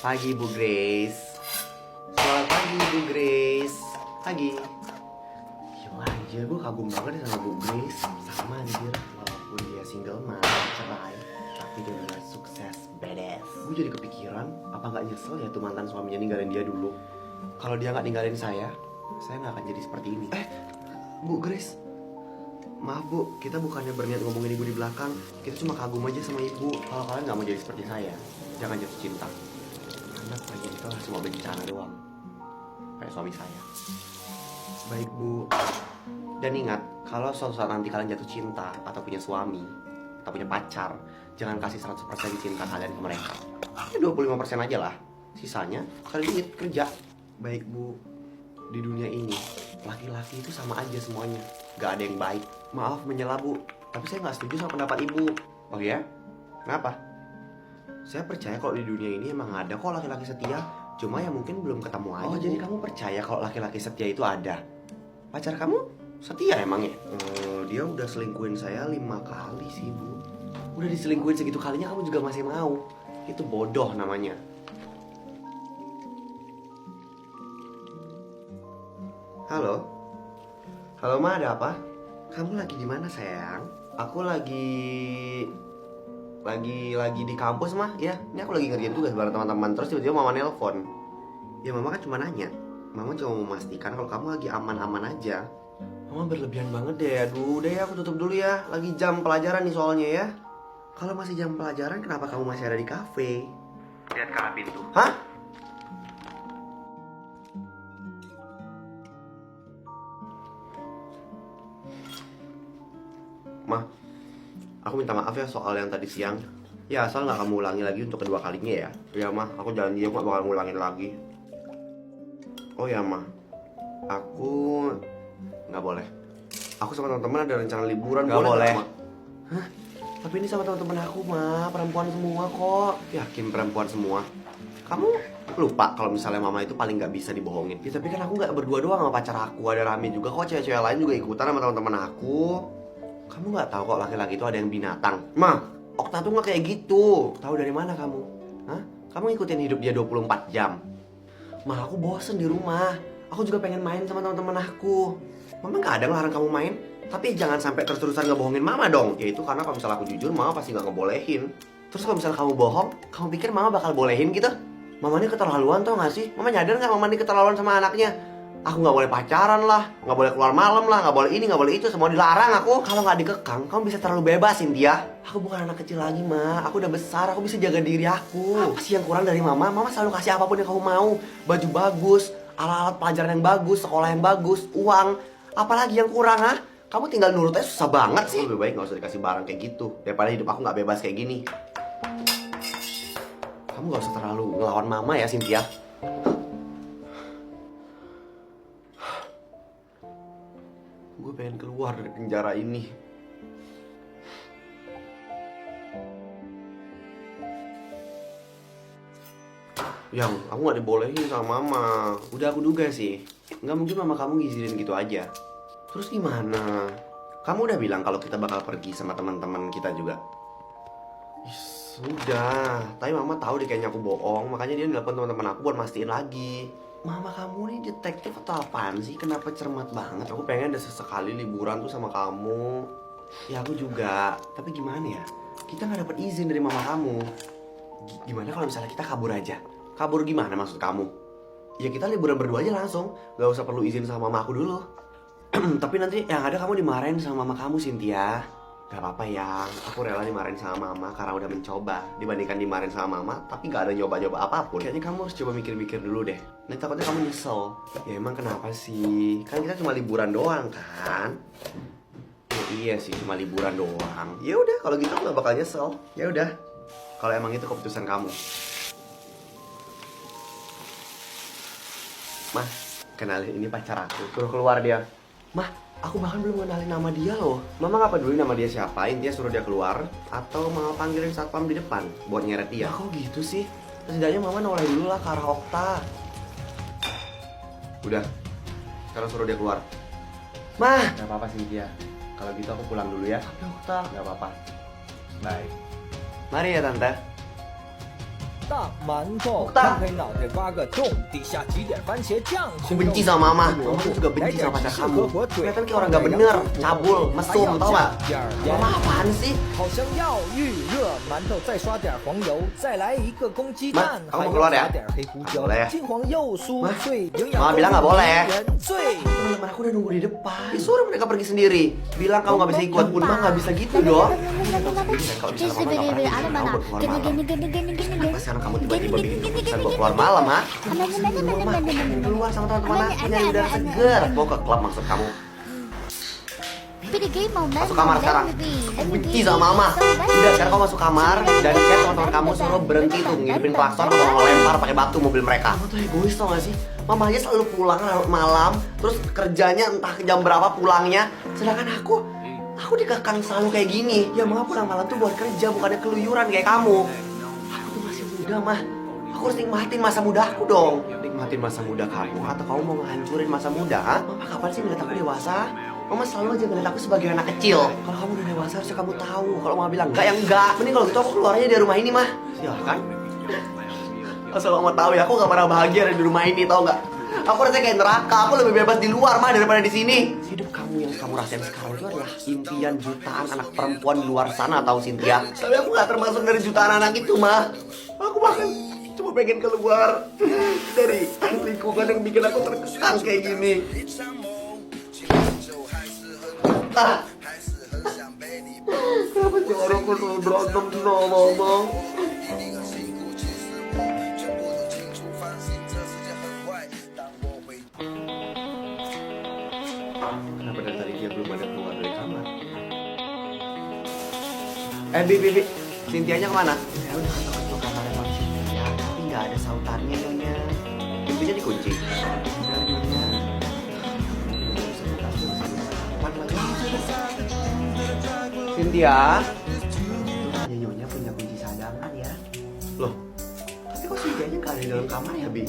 Pagi Bu Grace. Selamat pagi Bu Grace. Pagi. Gila aja, gue kagum banget ya sama Bu Grace. Sama anjir, walaupun dia single mah, cerai, tapi dia udah sukses, badass. Gue jadi kepikiran, apa gak nyesel ya tuh mantan suaminya ninggalin dia dulu. Kalau dia gak ninggalin saya gak akan jadi seperti ini. Bu Grace, maaf Bu, kita bukannya berniat ngomongin ibu di belakang. Kita cuma kagum aja sama ibu. Kalau kalian gak mau jadi seperti saya, jangan jatuh cinta. Anak lagi itu cuma bencana doang, kayak suami saya. Baik Bu. Dan ingat, kalau suatu saat nanti kalian jatuh cinta atau punya suami atau punya pacar, jangan kasih 100% cinta kalian ke mereka. Ya 25% aja lah. Sisanya cari duit, kerja. Baik Bu, di dunia ini laki-laki itu sama aja semuanya, gak ada yang baik. Maaf menyela Bu, tapi saya gak setuju sama pendapat Ibu. Oh ya? Kenapa? Saya percaya kalau di dunia ini emang ada kok laki-laki setia, cuma ya mungkin belum ketemu aja. Oh, jadi kamu percaya kalau laki-laki setia itu ada? Pacar kamu setia emangnya? Dia udah selingkuhin saya 5 kali sih Bu. Udah diselingkuhin segitu kalinya kamu juga masih mau? Itu bodoh namanya. Halo? Halo Ma, ada apa? Kamu lagi di mana sayang? Aku lagi di kampus mah ya. Ini aku lagi ngerjain tugas bareng teman-teman. Terus tiba-tiba mama nelpon. Ya mama kan cuma nanya. Mama cuma mau memastikan kalau kamu lagi aman-aman aja. Mama berlebihan banget deh. Aduh, deh aku tutup dulu ya. Lagi jam pelajaran nih soalnya ya. Kalau masih jam pelajaran, kenapa kamu masih ada di kafe? Lihat ke arah pintu. Hah? Ma, aku minta maaf ya soal yang tadi siang. Ya asal gak kamu ulangi lagi untuk kedua kalinya ya. Ya Ma, aku janji aku gak bakal ngulangin lagi. Oh ya Ma, aku gak boleh. Aku sama teman-teman ada rencana liburan. Gak boleh. Hah? Tapi ini sama teman-teman aku Ma, perempuan semua kok. Yakin perempuan semua? Kamu lupa kalau misalnya Mama itu paling gak bisa dibohongin. Ya tapi kan aku gak berdua doang sama pacar aku. Ada Rame juga kok, cewek-cewek lain juga ikutan sama teman-teman aku. Kamu nggak tahu kok laki-laki itu ada yang binatang. Ma, Okta tuh nggak kayak gitu. Tahu dari mana kamu? Hah? Kamu ngikutin hidup dia 24 jam. Ma, aku bosen di rumah. Aku juga pengen main sama teman-teman aku. Mama nggak ada ngelarang kamu main. Tapi jangan sampai terus-terusan ngebohongin Mama dong. Ya itu karena kalau misalnya aku jujur, Mama pasti nggak ngebolehin. Terus kalau misalnya kamu bohong, kamu pikir Mama bakal bolehin gitu? Mama ini keterlaluan tau nggak sih? Mama nyadar nggak Mama ini keterlaluan sama anaknya? Aku nggak boleh pacaran lah, nggak boleh keluar malam lah, nggak boleh ini, nggak boleh itu, semua dilarang aku. Kalau nggak dikekang, kamu bisa terlalu bebas, Cynthia. Aku bukan anak kecil lagi, Ma. Aku udah besar, aku bisa jaga diri aku. Apa sih yang kurang dari Mama? Mama selalu kasih apapun yang kamu mau. Baju bagus, alat-alat pelajaran yang bagus, sekolah yang bagus, uang. Apalagi yang kurang, ha? Kamu tinggal nurut aja susah banget sih. Lebih baik nggak usah dikasih barang kayak gitu, daripada hidup aku nggak bebas kayak gini. Kamu nggak usah terlalu ngelawan Mama ya, Cynthia. Gue pengen keluar dari penjara ini. Yang, aku gak dibolehin sama Mama. Udah aku duga sih. Gak mungkin Mama kamu ngizinin gitu aja. Terus gimana? Kamu udah bilang kalau kita bakal pergi sama teman-teman kita juga? Sudah. Tapi Mama tahu deh kayaknya aku bohong. Makanya dia nelpon teman-teman aku buat mastiin lagi. Mama kamu nih detektif atau apaan sih? Kenapa cermat banget? Aku pengen ada sesekali liburan tuh sama kamu. Ya aku juga. Tapi gimana ya? Kita gak dapet izin dari mama kamu. Gimana kalau misalnya kita kabur aja? Kabur gimana maksud kamu? Ya kita liburan berdua aja langsung. Gak usah perlu izin sama mama aku dulu. Tapi nanti yang ada kamu dimarahin sama mama kamu, Cynthia. Gak apa-apa ya, aku rela dimarahin sama Mama karena udah mencoba dibandingkan dimarahin sama Mama tapi gak ada nyoba-nyoba apapun. Kayaknya kamu harus coba mikir-mikir dulu deh. Nanti takutnya kamu nyesel. Ya emang kenapa sih? Kan kita cuma liburan doang kan? Ya, iya sih, cuma liburan doang. Ya udah, kalau gitu aku gak bakal nyesel. Ya udah, kalau emang itu keputusan kamu. Mah, kenalin ini pacar aku. Suruh keluar dia. Mah, aku bahkan belum kenalin nama dia loh. Mama gak peduli nama dia siapa, intinya suruh dia keluar. Atau Mama panggilin satpam di depan buat nyeret dia. Kok gitu sih? Setidaknya Mama noleh dulu lah ke arah Okta. Udah, sekarang suruh dia keluar. Mah! Gak apa-apa sih dia. Kalau gitu aku pulang dulu ya. Tapi Okta. Gak apa-apa. Bye. Mari ya Tante. 大馒头，摊开脑袋挖个洞，底下挤点番茄酱。 Aku benci sama mama. Mama tuh juga benci sama pacar kamu. Kelihatan kayak orang gak bener, cabul, mesum, tau gak? Mama apaan sih? 好香要预热，馒头再刷点黄油，再来一个公鸡蛋， Ma, 还 kamu 要 keluar ya? 撒点黑胡椒 Boleh.，金黄又酥脆，营 Mama 养 bilang nggak boleh. 原罪。 Teman-teman aku udah nunggu di depan. Disuruh mereka pergi sendiri. Bilang kamu gak bisa ikut. Unma gak bisa gitu dong. Kalau misalnya mama gak pernah izin kamu buat keluar malam. Kenapa sekarang kamu tiba-tiba bikin keputusan buat keluar malam, ha? Keluar sama teman-teman aku nyari udara seger. Mau ke klub maksud kamu? Masuk kamar sekarang. Aku benci sama mama. Udah sekarang kamu masuk kamar dan chat teman-teman kamu suruh berhenti tuh ngidupin klakson atau ngelempar pakai batu mobil mereka. Kamu tuh egois tau gak sih? Mama aja selalu pulang larut malam, terus kerjanya entah jam berapa pulangnya. Sedangkan aku dikekang selalu kayak gini. Ya mama pulang malam tuh buat kerja, bukannya keluyuran kayak kamu. Aku tuh masih muda mah. Aku harus nikmatin masa muda aku dong. Nikmatin masa muda kamu atau kamu mau ngehancurin masa muda? Ha? Mama kapan sih ngeliat aku dewasa? Mama selalu aja ngeliat aku sebagai anak kecil. Kalau kamu udah dewasa harusnya kamu tahu. Kalau mama bilang enggak ya enggak. Mending kalau gitu aku keluar aja dari rumah ini mah. Silahkan. Asal mama tahu ya, aku gak pernah bahagia di rumah ini, tau gak? Aku rasanya kayak neraka, aku lebih bebas di luar mah daripada di sini. Hidup kamu yang kamu rasain sekarang itu adalah impian jutaan anak perempuan di luar sana, tahu Cynthia? Tapi aku gak termasuk dari jutaan anak itu mah. Aku bahkan cuma pengen keluar dari lingkungan yang bikin aku terkekang kayak gini. Kenapa sih orang aku selalu berantem sama mama? Kenapa dari tadi dia belum ada keluar dari kamar? Bi, Cynthia-nya kemana? Ya udah ke kamarnya Bang Cynthia, tapi nggak ada sautannya nyonya. Pintunya dikunci. Udah nyonya. Cynthia, ya nyonya punya kunci cadangan ya. Loh, tapi kok Cynthia-nya nggak ada di dalam kamar ya, Bi?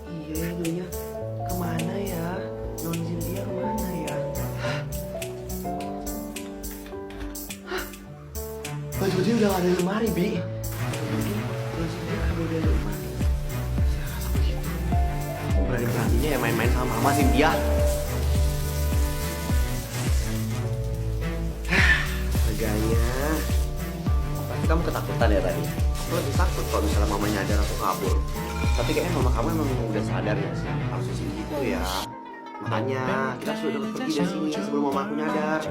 Iya ya nyonya, kemana ya? Non Cynthia kemana ya? Baju dia udah gak ada di lemari, Bi. Non Cynthia kabur dari rumah. Berani-beraninya ya main-main sama mama Cynthia. Harganya. Pasti kamu ketakutan ya tadi? Aku lebih takut kalau misalnya mama nyadar aku kabur. Tapi kayaknya mama kamu emang udah sadar ya sih. Harusnya sih gitu ya. Makanya kita sudah pergi dari sini sebelum mama aku nyadar.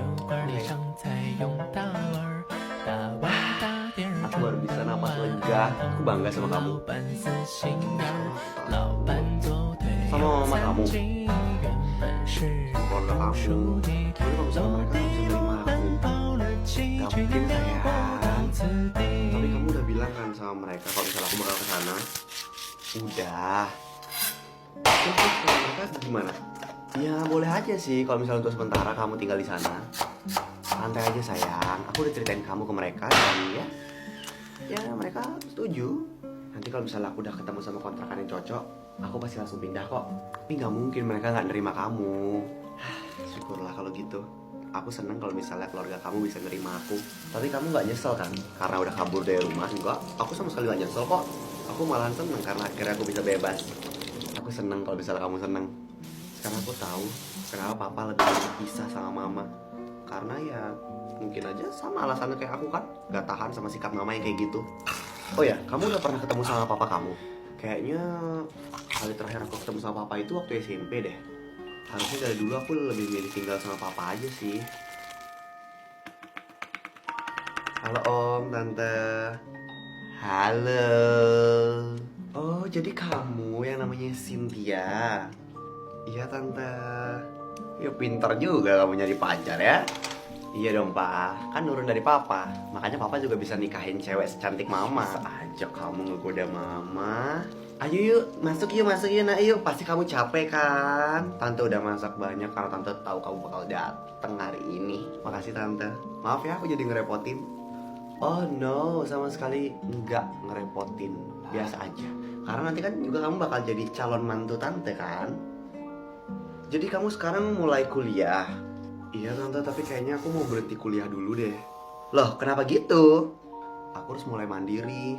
Aku baru bisa napas lega. Aku bangga sama kamu. Sama mama kamu. Keluarga kamu. Tapi kalau misalnya mereka gak bisa terima aku, gak mungkin sayang. Tapi kamu udah bilang kan sama mereka kalau misalnya aku bakal kesana. Udah. Terus kalau mereka gimana? Ya boleh aja sih kalau misalnya untuk sementara kamu tinggal di sana. Santai aja sayang. Aku udah ceritain kamu ke mereka dan ya mereka setuju. Nanti kalau misalnya aku udah ketemu sama kontrakan yang cocok, aku pasti langsung pindah kok. Tapi nggak mungkin mereka nggak nerima kamu. Syukurlah kalau gitu. Aku seneng kalau misalnya keluarga kamu bisa nerima aku. Tapi kamu nggak nyesel kan? Karena udah kabur dari rumah? Enggak. Aku sama sekali nggak nyesel kok. Aku malahan seneng karena akhirnya aku bisa bebas. Aku seneng kalau misalnya kamu seneng. Sekarang aku tahu kenapa papa lebih pisah sama mama. Karena ya mungkin aja sama alasannya kayak aku kan. Gak tahan sama sikap mama yang kayak gitu. Oh ya, kamu udah pernah ketemu sama papa kamu? Kayaknya kali terakhir aku ketemu sama papa itu waktu SMP deh. Harusnya dari dulu aku lebih milih tinggal sama papa aja sih. Halo Om, Tante. Halo. Oh, jadi kamu yang namanya Cynthia? Iya Tante. Ya pintar juga kamu nyari pacar ya. Iya dong Pak, kan nurun dari Papa. Makanya Papa juga bisa nikahin cewek secantik Mama. Ajak kamu ngegoda Mama. Ayo yuk, masuk yuk nak yuk. Pasti kamu capek kan? Tante udah masak banyak karena Tante tahu kamu bakal dateng hari ini. Makasih Tante. Maaf ya aku jadi ngerepotin. Oh no, sama sekali nggak ngerepotin. Biasa aja. Karena nanti kan juga kamu bakal jadi calon mantu Tante kan? Jadi kamu sekarang mulai kuliah? Iya Tante, tapi kayaknya aku mau berhenti kuliah dulu deh. Loh, kenapa gitu? Aku harus mulai mandiri.